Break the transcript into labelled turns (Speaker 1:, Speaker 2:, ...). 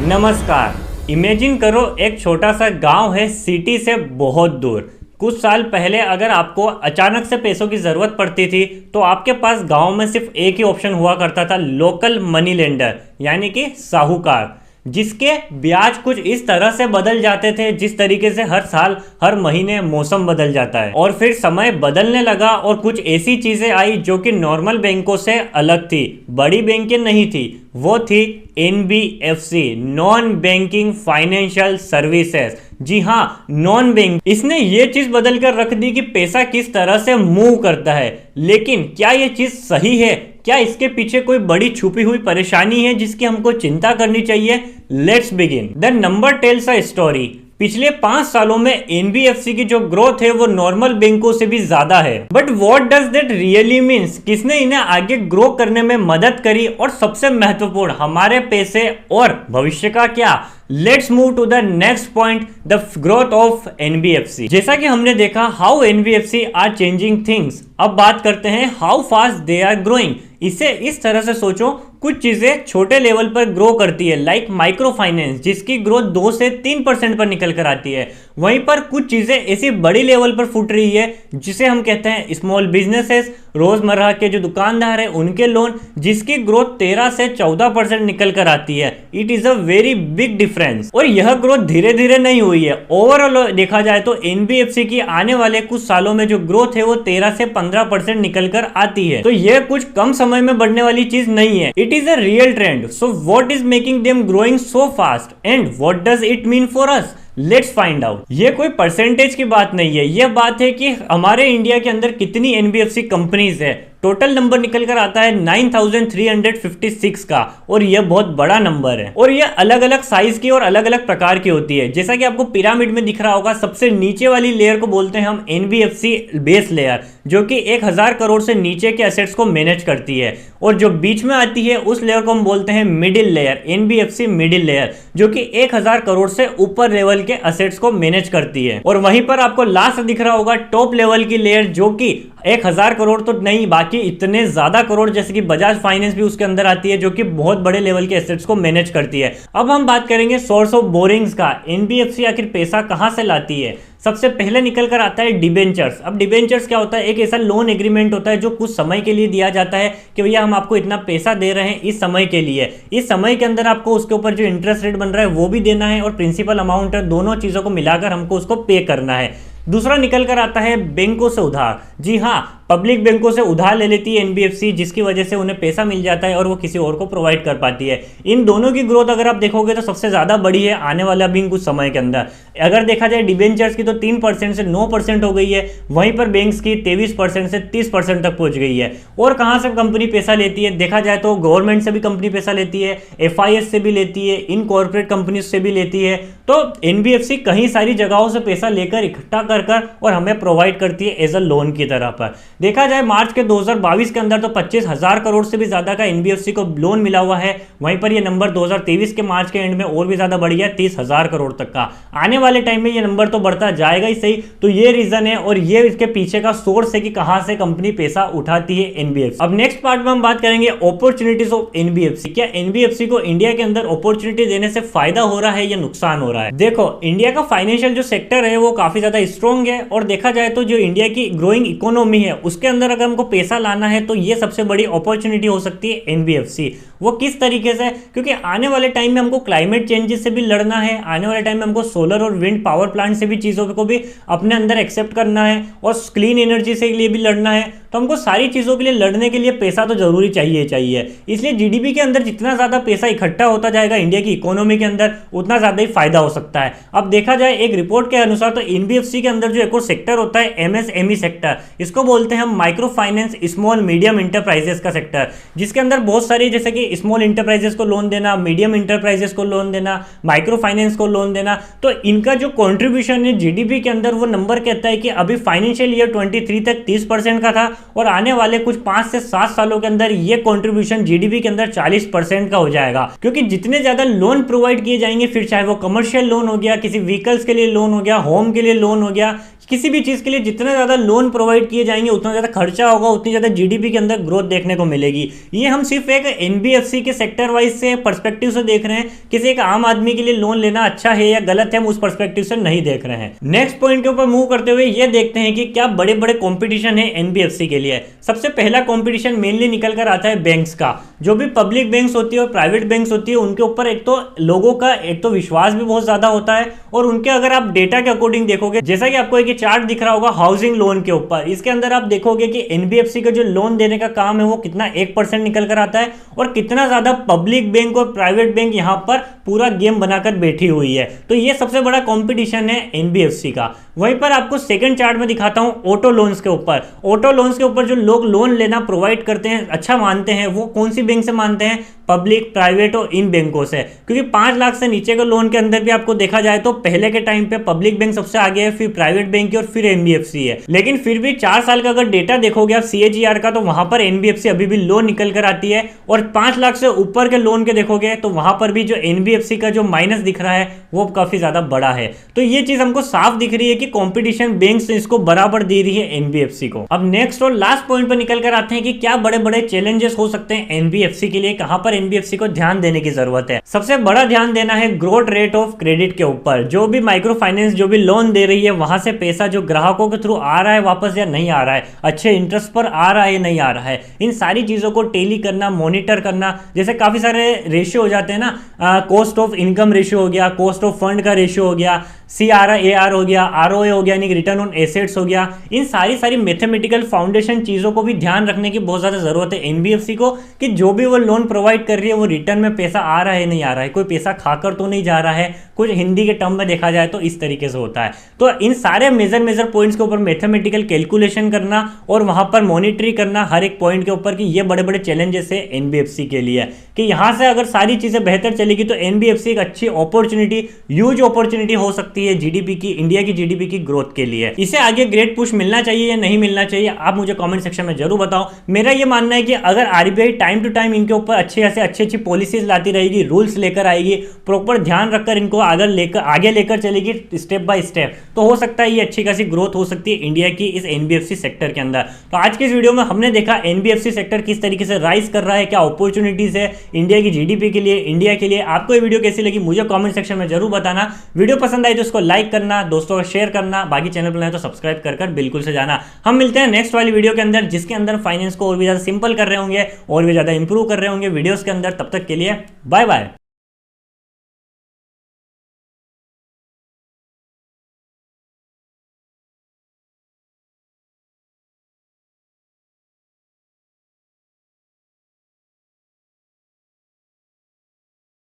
Speaker 1: नमस्कार। इमेजिन करो एक छोटा सा गांव है सिटी से बहुत दूर। कुछ साल पहले अगर आपको अचानक से पैसों की ज़रूरत पड़ती थी तो आपके पास गांव में सिर्फ एक ही ऑप्शन हुआ करता था, लोकल मनी लेंडर यानी कि साहूकार, जिसके ब्याज कुछ इस तरह से बदल जाते थे जिस तरीके से हर साल हर महीने मौसम बदल जाता है। और फिर समय बदलने लगा और कुछ ऐसी चीजें आई जो कि नॉर्मल बैंकों से अलग थी, बड़ी बैंकें नहीं थी, वो थी NBFC, non banking financial services. जी हाँ, नॉन बैंक। इसने ये चीज बदल कर रख दी कि पैसा किस तरह से मूव करता है। लेकिन क्या ये चीज सही है? क्या इसके पीछे कोई बड़ी छुपी हुई परेशानी है जिसकी हमको चिंता करनी चाहिए? Let's begin. The number tales a story. पिछले 5 सालों में NBFC की जो ग्रोथ है वो नॉर्मल बैंकों से भी ज्यादा है। But what does that really means? किसने इन्हें आगे ग्रो करने में मदद करी? और सबसे महत्वपूर्ण, हमारे पैसे और भविष्य का क्या? Let's move to the next point, the growth of NBFC। जैसा कि हमने देखा how NBFC are changing things, अब बात करते हैं how fast they are growing. इसे इस तरह से सोचो, कुछ चीजें छोटे लेवल पर ग्रो करती है, लाइक माइक्रो फाइनेंस जिसकी ग्रोथ 2 से 3% पर निकल कर आती है। वहीं पर कुछ चीजें ऐसी बड़ी लेवल पर फुट रही है जिसे हम कहते हैं स्मॉल बिजनेसेस, रोजमर्रा के जो दुकानदार है उनके लोन, जिसकी ग्रोथ 13 से 14% निकल कर आती है। It is a very big difference. और यह ग्रोथ धीरे धीरे नहीं हुई है, ओवरऑल देखा जाए तो NBFC की आने वाले कुछ सालों में जो ग्रोथ है वो 13 से 15% निकल कर आती है। तो यह कुछ कम समय में बढ़ने वाली चीज नहीं है, it is a real trend. So what is making them growing so fast and what does it mean for us? Let's find out. ये कोई परसेंटेज की बात नहीं है, यह बात है कि हमारे इंडिया के अंदर कितनी NBFC कंपनीज है। टोटल नंबर निकल कर आता है 9356 का, और यह बहुत बड़ा नंबर है। और यह अलग अलग साइज की और अलग अलग प्रकार की होती है। जैसा कि आपको पिरामिड में दिख रहा होगा, सबसे नीचे वाली लेयर को बोलते हैं हम NBFC बेस लेयर, जो कि 1000 करोड़ से नीचे के एसेट्स को मैनेज करती है। और जो बीच में आती है उस लेयर को हम बोलते हैं middle layer, NBFC middle layer, जो कि 1000 करोड़ से ऊपर लेवल के एसेट्स को मैनेज करती है। और वहीं पर आपको लास्ट दिख रहा होगा टॉप लेवल की लेयर, जो कि 1000 करोड़ तो नहीं, बाकी इतने ज्यादा करोड़ जैसे कि बजाज फाइनेंस भी उसके अंदर आती है, जो कि बहुत बड़े लेवल के एसेट्स को मैनेज करती है। अब हम बात करेंगे सोर्स ऑफ बोरिंग्स का। NBFC आखिर पैसा कहां से लाती है? सबसे पहले निकल कर आता है डिबेंचर्स। अब डिबेंचर्स क्या होता है? एक ऐसा लोन एग्रीमेंट होता है जो कुछ समय के लिए दिया जाता है कि भैया हम आपको इतना पैसा दे रहे हैं इस समय के लिए, इस समय के अंदर आपको उसके ऊपर जो इंटरेस्ट रेट बन रहा है वो भी देना है और प्रिंसिपल अमाउंट है, दोनों चीजों को मिलाकर हमको उसको पे करना है। दूसरा निकल कर आता है बैंकों से उधार। जी हाँ, पब्लिक बैंकों से उधार ले लेती है NBFC, जिसकी वजह से उन्हें पैसा मिल जाता है और वो किसी और को प्रोवाइड कर पाती है। इन दोनों की ग्रोथ अगर आप देखोगे तो सबसे ज्यादा बड़ी है आने वाला भी कुछ समय के अंदर। अगर देखा जाए डिबेंचर्स की तो 3% से 9% हो गई है, वहीं पर बैंक्स की 23% से 30% तक पहुंच गई है। और कहां से कंपनी पैसा लेती है? देखा जाए तो गवर्नमेंट से भी कंपनी पैसा लेती है, FIS से भी लेती है, इन कॉर्पोरेट कंपनी से भी लेती है। तो NBFC कहीं सारी जगहों से पैसा लेकर इकट्ठा कर और हमें प्रोवाइड करती है एज अ लोन की तरह पर। देखा जाए मार्च के 2022 के अंदर तो 25,000 करोड़ से भी ज्यादा का NBFC को लोन मिला हुआ है। वहीं पर यह नंबर 2023 के मार्च के एंड में और भी ज्यादा बढ़ गया, 30,000 करोड़ तक का। आने वाले टाइम में यह नंबर तो बढ़ता जाएगा ही सही। तो ये रीजन है और ये इसके पीछे का सोर्स है कि कहां से कंपनी पैसा उठाती है NBFC। अब नेक्स्ट पार्ट में हम बात करेंगे अपॉर्चुनिटीज ऑफ NBFC। क्या NBFC को इंडिया के अंदर अपॉर्चुनिटी देने से फायदा हो रहा है या नुकसान हो रहा है? देखो, इंडिया का फाइनेंशियल जो सेक्टर है वो काफी ज्यादा स्ट्रॉन्ग है और देखा जाए तो जो इंडिया की ग्रोइंग इकोनॉमी है उसके अंदर अगर हमको पैसा लाना है तो ये सबसे बड़ी अपॉर्चुनिटी हो सकती है NBFC। वो किस तरीके से? क्योंकि आने वाले टाइम में हमको क्लाइमेट चेंजेस से भी लड़ना है, आने वाले टाइम में हमको सोलर और विंड पावर प्लांट से भी चीज़ों को भी अपने अंदर एक्सेप्ट करना है और क्लीन एनर्जी से लिए भी लड़ना है। तो हमको सारी चीज़ों के लिए लड़ने के लिए पैसा तो जरूरी चाहिए। इसलिए GDP के अंदर जितना ज़्यादा पैसा इकट्ठा होता जाएगा इंडिया की इकोनॉमी के अंदर, उतना ज़्यादा ही फायदा हो सकता है। अब देखा जाए एक रिपोर्ट के अनुसार तो NBFC के अंदर जो एक और सेक्टर होता है MSME सेक्टर, इसको बोलते हैं हम micro finance small medium enterprises का सेक्टर, जिसके अंदर बहुत सारी जैसे कि स्मॉल इंटरप्राइजेस को लोन देना, मीडियम इंटरप्राइजेस को लोन देना, माइक्रो फाइनेंस को लोन देना। तो इनका जो कॉन्ट्रीब्यूशन है GDP के अंदर वो नंबर कहता है कि अभी फाइनेंशियल ईयर 23 तक 30% का था और आने वाले कुछ 5 से 7 सालों के अंदर ये कॉन्ट्रीब्यूशन GDP के अंदर 40% का हो जाएगा। क्योंकि जितने ज्यादा लोन प्रोवाइड किए जाएंगे, फिर चाहे वो कमर्शियल लोन हो गया, किसी व्हीकल्स के लिए लोन हो गया, होम के लिए लोन हो गया, किसी भी चीज के लिए जितना ज्यादा लोन प्रोवाइड किए जाएंगे उतना ज्यादा खर्चा होगा, उतनी ज्यादा जीडीपी के अंदर ग्रोथ देखने को मिलेगी। ये हम सिर्फ एक एनबीएफसी के सेक्टर वाइज से पर्सपेक्टिव से देख रहे हैं, किसी एक आम आदमी के लिए लोन लेना अच्छा है या गलत है हम उस पर्सपेक्टिव से नहीं देख रहे हैं। नेक्स्ट पॉइंट के ऊपर मूव करते हुए ये देखते हैं कि क्या बड़े बड़े कंपटीशन है एनबीएफसी के लिए। सबसे पहला कंपटीशन मेनली निकल कर आता है बैंक्स का। जो भी पब्लिक बैंक्स होती है और प्राइवेट बैंक्स होती है उनके ऊपर एक तो लोगों का एक तो विश्वास भी बहुत ज्यादा होता है, और उनके अगर आप डेटा के अकॉर्डिंग देखोगे, जैसा कि आपको एक चार्ट दिख रहा होगा हाउसिंग लोन के ऊपर, इसके अंदर आप देखोगे कि एनबीएफसी का जो लोन देने का काम है वो कितना 1% निकल कर आता है, और कितना ज्यादा पब्लिक बैंक और प्राइवेट बैंक यहां पर पूरा गेम बनाकर बैठी हुई है। तो ये सबसे बड़ा कंपटीशन है एनबीएफसी का। वहीं पर आपको सेकंड चार्ट में दिखाता हूं ऑटो लोन्स के ऊपर। ऑटो लोन्स के ऊपर जो लोग लोन लेना प्रोवाइड करते हैं, अच्छा मानते हैं, वो कौन सी बैंक से मानते हैं? पब्लिक, प्राइवेट और इन बैंकों से। क्योंकि 5 लाख से नीचे के लोन के अंदर भी आपको देखा जाए तो पहले के टाइम पे पब्लिक बैंक सबसे आगे है, फिर प्राइवेट बैंक और फिर एनबीएफसी है। लेकिन फिर भी 4 साल का अगर डेटा देखोगे आप सीएजीआर का, तो वहां पर एनबीएफसी अभी भी लो निकल कर आती है, और 5 लाख से ऊपर के लोन के देखोगे तो वहां पर भी जो एनबीएफसी का जो माइनस दिख रहा है वो काफी ज्यादा बड़ा है। तो ये चीज हमको साफ दिख रही है कि कंपटीशन बैंक्स इसको बराबर दे रही है एनबीएफसी को। अब नेक्स्ट और लास्ट पॉइंट पर निकल कर आते हैं कि क्या बड़े बड़े चैलेंजेस हो सकते हैं एनबीएफसी के लिए, कहां पर एनबीएफसी को ध्यान देने की जरूरत है। सबसे बड़ा ध्यान देना है ग्रोथ रेट ऑफ क्रेडिट के ऊपर। जो भी माइक्रो फाइनेंस जो भी लोन दे रही है वहां से पैसा जो ग्राहकों के थ्रू आ रहा है वापस या नहीं आ रहा है, अच्छे इंटरेस्ट पर आ रहा है या नहीं आ रहा है, इन सारी चीजों को टेली करना, मॉनिटर करना। जैसे काफी सारे रेशियो हो जाते हैं ना, कॉस्ट ऑफ इनकम रेशियो हो गया, कॉस्ट ऑफ फंड का रेशियो हो गया, CRAR हो गया, ROA हो गया यानी रिटर्न ऑन एसेट्स हो गया। इन सारी मैथमेटिकल फाउंडेशन चीजों को भी ध्यान रखने की बहुत ज्यादा जरूरत है एनबीएफसी को, कि जो भी वो लोन प्रोवाइड कर रही है वो रिटर्न में पैसा आ रहा है नहीं आ रहा है, कोई पैसा खाकर तो नहीं जा रहा है। कुछ हिंदी के टर्म में देखा जाए तो इस तरीके से होता है। तो इन सारे मेजर पॉइंट्स के ऊपर मैथमेटिकल कैलकुलेशन करना और वहां पर मॉनिटरी करना हर एक पॉइंट के ऊपर, कि ये बड़े बड़े चैलेंजेस है एनबीएफसी के लिए, कि यहां से अगर सारी चीजें बेहतर चलेगी तो एनबीएफसी एक अच्छी अपॉर्चुनिटी, ह्यूज अपॉर्चुनिटी हो सकती है जीडीपी की, इंडिया की जीडीपी की ग्रोथ के लिए। इसे आगे ग्रेट पुश मिलना चाहिए या नहीं मिलना चाहिए, आप मुझे कमेंट सेक्शन में जरूर बताओ। मेरा ये मानना है कि अगर आरबीआई टाइम टू टाइम इनके ऊपर अच्छी पॉलिसीज लाती रहेगी, रूल्स लेकर आएगी, प्रॉपर ध्यान रखकर इनको आगे लेकर चलेगी स्टेप बाय स्टेप, तो हो सकता है ये अच्छी खासी ग्रोथ हो सकती है इंडिया की इस एनबीएफसी सेक्टर के अंदर। तो आज की इस वीडियो में हमने देखा एनबीएफसी सेक्टर किस तरीके से राइज कर रहा है, क्या अपॉर्चुनिटीज है इंडिया की जीडीपी के लिए, इंडिया के लिए। आपको ये वीडियो कैसी लगी मुझे कमेंट सेक्शन में जरूर बताना। वीडियो पसंद आई तो इसको लाइक करना, दोस्तों को शेयर करना, बाकी चैनल पर नए तो सब्सक्राइब कर बिल्कुल से जाना। हम मिलते हैं नेक्स्ट वाली वीडियो के अंदर, जिसके अंदर फाइनेंस को और भी ज्यादा सिंपल कर रहे होंगे और भी ज्यादा इंप्रूव कर रहे होंगे वीडियोस के अंदर। तब तक के लिए बाय बाय।